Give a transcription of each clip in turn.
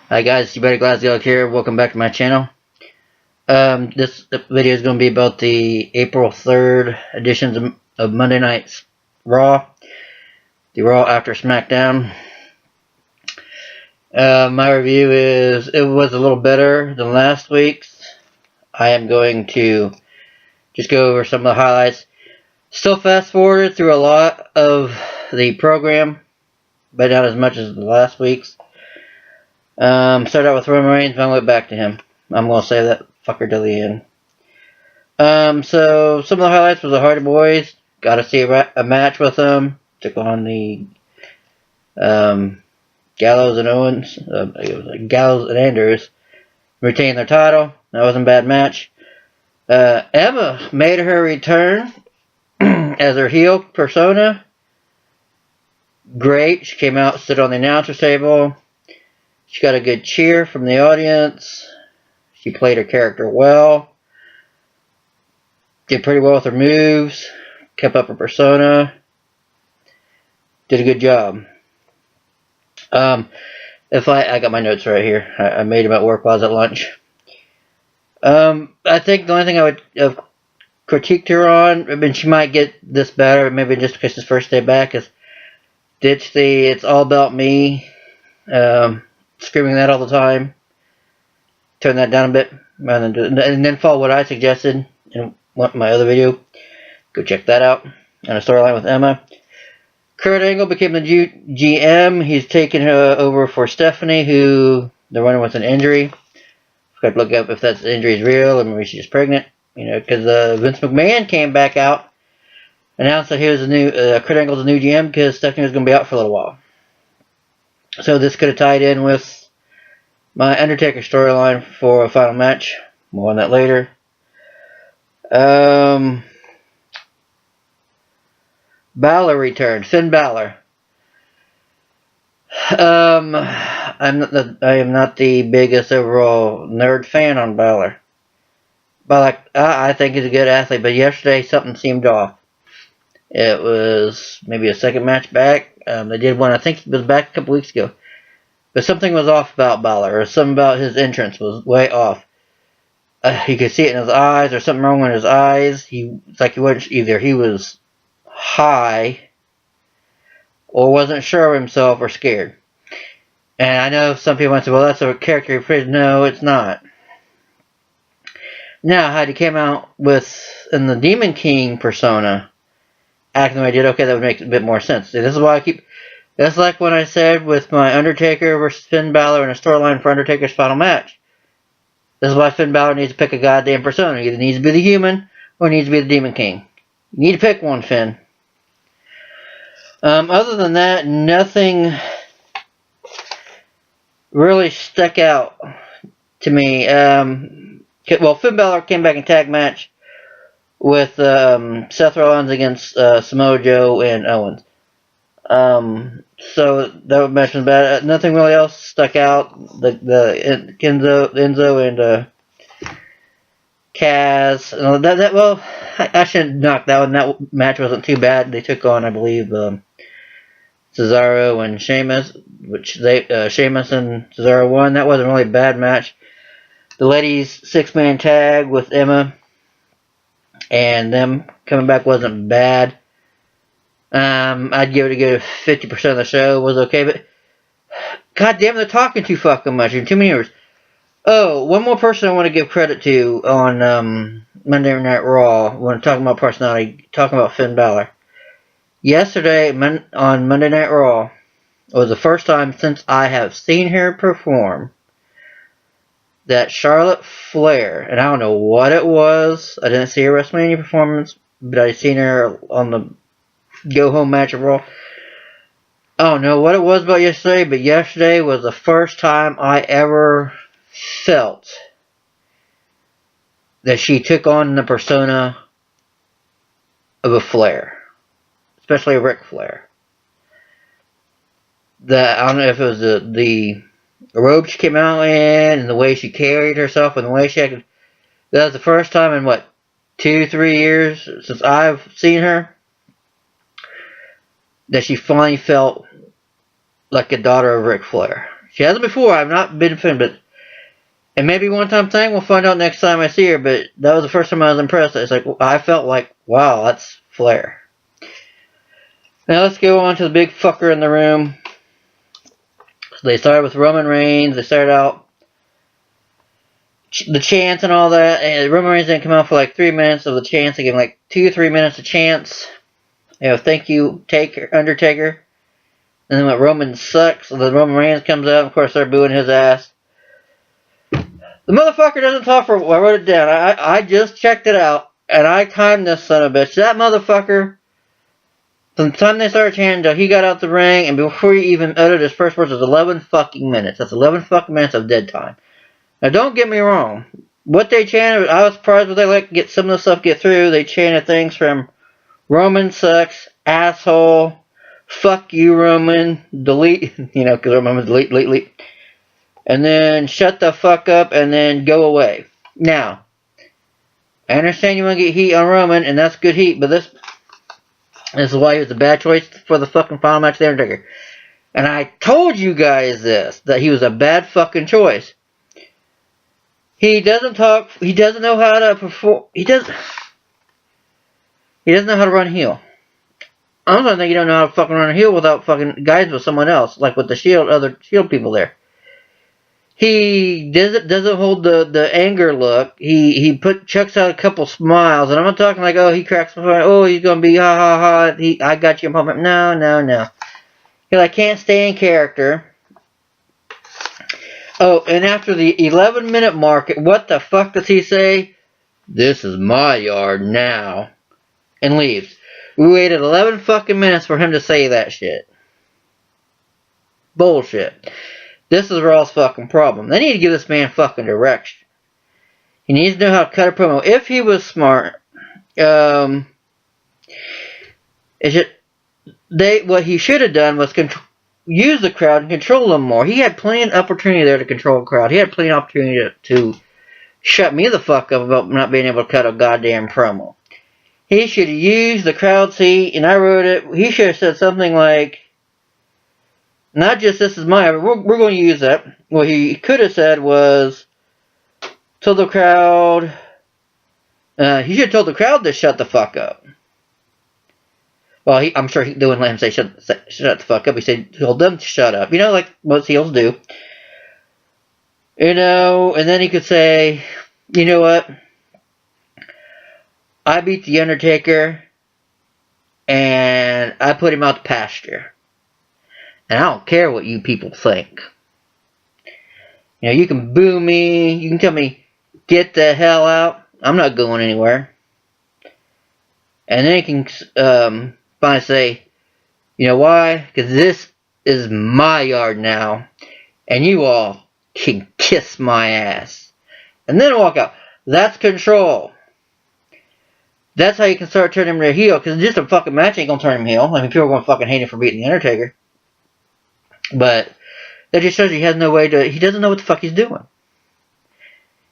Hi guys, you better Glasgow here. Welcome back to my channel. This video is going to be about the April 3rd editions of Monday Night's Raw, the Raw after SmackDown. My review is it was a little better than last week's. I am going to just go over some of the highlights. Still fast forwarded through a lot of the program, but not as much as the last week's. Started out with Roman Reigns, but I went back to him. I'm going to save that fucker till the end. So some of the highlights was the Hardy Boys. Got to see a match with them. Took on the Gallows and Owens. It was like Gallows and Andrews. Retained their title. That wasn't a bad match. Emma made her return as her heel persona. Great. She came out, stood on the announcer's table. She got a good cheer from the audience. She played her character well. Did pretty well with her moves. Kept up her persona. Did a good job. I got my notes right here. I made them at work while I was at lunch. I think the only thing I would have critiqued her on, I mean, she might get this better, maybe just because it's first day back, is ditch the "it's all about me," screaming that all the time. Turn that down a bit, rather than and then follow what I suggested in my other video. Go check that out. And a storyline with Emma. Kurt Angle became the GM. He's taken her over for Stephanie, who they're running with an injury. Got to look up if that injury is real or maybe she's pregnant. You know, because Vince McMahon came back out, announced that he was a new Kurt Angle's the new GM because Stephanie was going to be out for a little while. So this could have tied in with my Undertaker storyline for a final match. More on that later. Balor returned. Finn Balor. I am not the biggest overall nerd fan on Balor. But I think he's a good athlete. But yesterday something seemed off. It was maybe a second match back. They did one. I think it was back a couple weeks ago. But something was off about Balor, or something about his entrance was way off. You could see it in his eyes, or something wrong with his eyes. It's like he wasn't either. He was high, or wasn't sure of himself, or scared. And I know some people might say, "Well, that's a character he." No, it's not. Now, had he came out in the Demon King persona, acting the way he did, okay, that would make a bit more sense. See, this is why I keep. That's like when I said with my Undertaker versus Finn Balor in a storyline for Undertaker's final match. This is why Finn Balor needs to pick a goddamn persona. He either needs to be the human or needs to be the Demon King. You need to pick one, Finn. Other than that, nothing really stuck out to me. Well, Finn Balor came back in tag match with Seth Rollins against Samoa Joe and Owens. So that match was bad. Nothing really else stuck out. The Enzo and Kaz. Well, I shouldn't knock that one. That match wasn't too bad. They took on, I believe, Cesaro and Sheamus, which Sheamus and Cesaro won. That wasn't really a bad match. The ladies 6-man tag with Emma and them coming back wasn't bad. I'd give it a good 50% of the show was okay, but god damn, they're talking too fucking much in too many hours. Oh, one more person I want to give credit to on Monday Night Raw when talking about personality, talking about Finn Balor. Yesterday on Monday Night Raw was the first time since I have seen her perform that Charlotte Flair, and I don't know what it was. I didn't see her WrestleMania performance, but I seen her on the go home match of Raw. I don't know what it was about yesterday, but yesterday was the first time I ever felt that she took on the persona of a Flair, especially a Ric Flair. I don't know if it was the robe she came out in, and the way she carried herself, and the way she acted. That was the first time in 2-3 years since I've seen her that she finally felt like a daughter of Ric Flair. She hasn't before. I've not been a fan, but it may be one time thing. We'll find out next time I see her. But that was the first time I was impressed. It's like I felt like, wow, that's Flair. Now let's go on to the big fucker in the room. So they started with Roman Reigns. They started out the chants and all that. And Roman Reigns didn't come out for like 3 minutes of the chants. They gave him like 2 or 3 minutes of chants. You know, thank you, Undertaker. And then when Roman sucks, so the Roman Reigns comes out. Of course, they're booing his ass. The motherfucker doesn't talk for. I wrote it down. I just checked it out, and I timed this son of a bitch. That motherfucker. From the time they started chanting until he got out the ring, and before he even uttered his first words, was 11 fucking minutes. That's 11 fucking minutes of dead time. Now, don't get me wrong. What they chanted, I was surprised when they let get some of the stuff get through. They chanted things from Roman sucks, asshole, fuck you, Roman, delete, because Roman was delete. And then shut the fuck up and then go away. Now, I understand you want to get heat on Roman, and that's good heat, but this is why he was a bad choice for the fucking final match of The Undertaker. And I told you guys this, that he was a bad fucking choice. He doesn't talk, he doesn't know how to perform, he doesn't know how to run heel. I don't think he don't know how to fucking run a heel without fucking guides with someone else, like with the Shield, other Shield people there. He doesn't hold the anger look. He chucks out a couple smiles, and I'm not talking like, oh, he cracks my heart, oh, he's gonna be ha ha ha. I got you, I'm no. He like can't stay in character. Oh, and after the 11-minute mark, what the fuck does he say? This is my yard now, and leaves. We waited 11 fucking minutes for him to say that shit. Bullshit. This is Raw's fucking problem. They need to give this man fucking direction. He needs to know how to cut a promo. If he was smart, what he should have done was use the crowd and control them more. He had plenty of opportunity there to control the crowd. He had plenty of opportunity to shut me the fuck up about not being able to cut a goddamn promo. He should have used the crowd seat, and I wrote it. He should have said something like, not just this is my, we're going to use that. What he could have said was, told the crowd, he should have told the crowd to shut the fuck up. Well, I'm sure they wouldn't let him say shut the fuck up. He said, told them to shut up. Like most heels do. And then he could say, you know what? I beat The Undertaker, and I put him out to pasture. And I don't care what you people think. You can boo me. You can tell me, get the hell out. I'm not going anywhere. And then he can finally say, you know why? Because this is my yard now. And you all can kiss my ass. And then walk out. That's control. That's how you can start turning him to a heel. Because just a fucking match ain't going to turn him heel. I mean, people are going to fucking hate him for beating The Undertaker. But that just shows you he has no way to. He doesn't know what the fuck he's doing.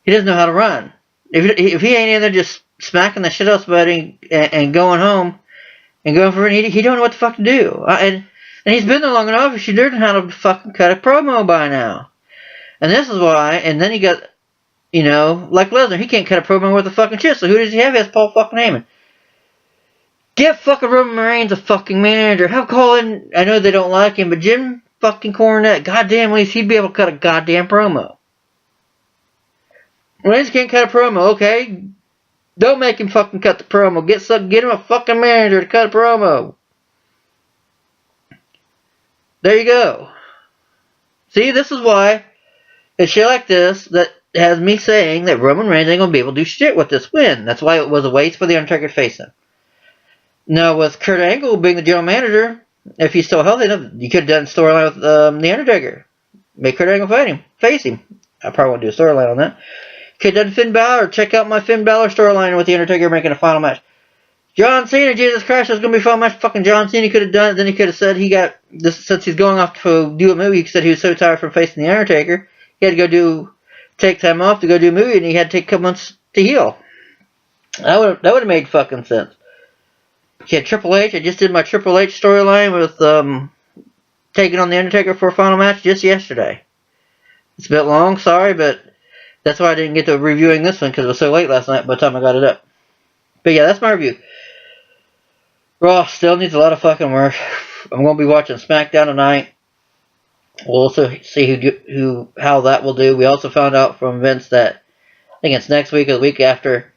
He doesn't know how to run. If he ain't in there just smacking the shit out of somebody and going home and going for it, he don't know what the fuck to do. And he's been there long enough. He should learn how to fucking cut a promo by now. And this is why. And then he got, like Lesnar, he can't cut a promo worth a fucking shit. So who does he have? He has Paul fucking Heyman. Get fucking Roman Reigns a fucking manager. Have Colin. I know they don't like him, but Jim fucking Cornette, goddamn, at least he'd be able to cut a goddamn promo. Reigns can't cut a promo, okay? Don't make him fucking cut the promo. Get him a fucking manager to cut a promo. There you go. See, this is why it's shit like this that has me saying that Roman Reigns ain't gonna be able to do shit with this win. That's why it was a waste for The Undertaker to face him. Now, with Kurt Angle being the general manager, if he's still healthy enough, you could have done a storyline with The Undertaker. Make Kurt Angle face him. I probably won't do a storyline on that. Could have done Finn Balor. Check out my Finn Balor storyline with The Undertaker making a final match. John Cena, Jesus Christ, there's going to be a final match. Fucking John Cena could have done it. Then he could have said he got, since he's going off to do a movie, he said he was so tired from facing The Undertaker, he had to go take time off to go do a movie, and he had to take a couple months to heal. That would have made fucking sense. He had Triple H. I just did my Triple H storyline with taking on The Undertaker for a final match just yesterday. It's a bit long, sorry, but that's why I didn't get to reviewing this one because it was so late last night by the time I got it up. But yeah, that's my review. Raw still needs a lot of fucking work. I'm going to be watching SmackDown tonight. We'll also see how that will do. We also found out from Vince that I think it's next week or the week after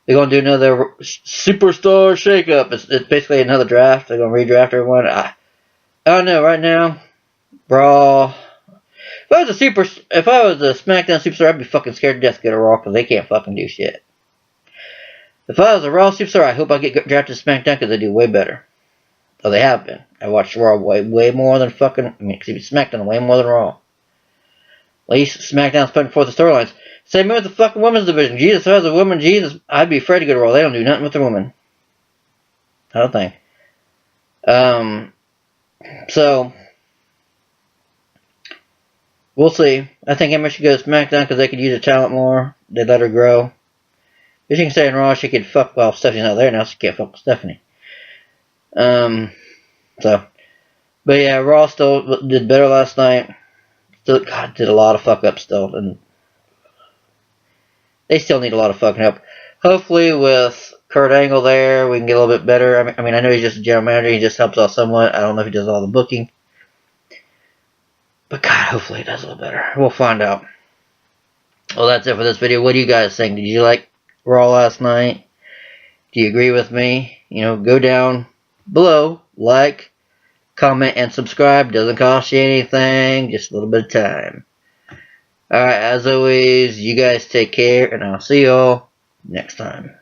they're going to do another superstar shakeup. It's basically another draft. They're going to redraft everyone. I don't know. Right now, Raw. If I was a SmackDown superstar, I'd be fucking scared to death to get a Raw because they can't fucking do shit. If I was a Raw superstar, I hope I get drafted to SmackDown because they do way better. Oh, they have been. I watched Raw way more than SmackDown way more than Raw. At least SmackDown's putting forth the storylines. Same with the fucking women's division. Jesus, if I was a woman, Jesus, I'd be afraid to go to Raw. They don't do nothing with the women. I don't think. So, we'll see. I think Emma should go to SmackDown because they could use her talent more. They'd let her grow. If she can stay in Raw, she could fuck. Well, Stephanie's not there now, so she can't fuck with Stephanie. But yeah, Raw still did better last night. Still, God, did a lot of fuck up still, and they still need a lot of fucking help. Hopefully, with Kurt Angle there, we can get a little bit better. I mean, I know he's just a general manager. He just helps out somewhat. I don't know if he does all the booking, but God, hopefully he does a little better. We'll find out. Well, that's it for this video. What do you guys think? Did you like Raw last night? Do you agree with me? You know, go down below, like, comment, and subscribe. Doesn't cost you anything, just a little bit of time. Alright, as always, you guys take care, and I'll see y'all next time.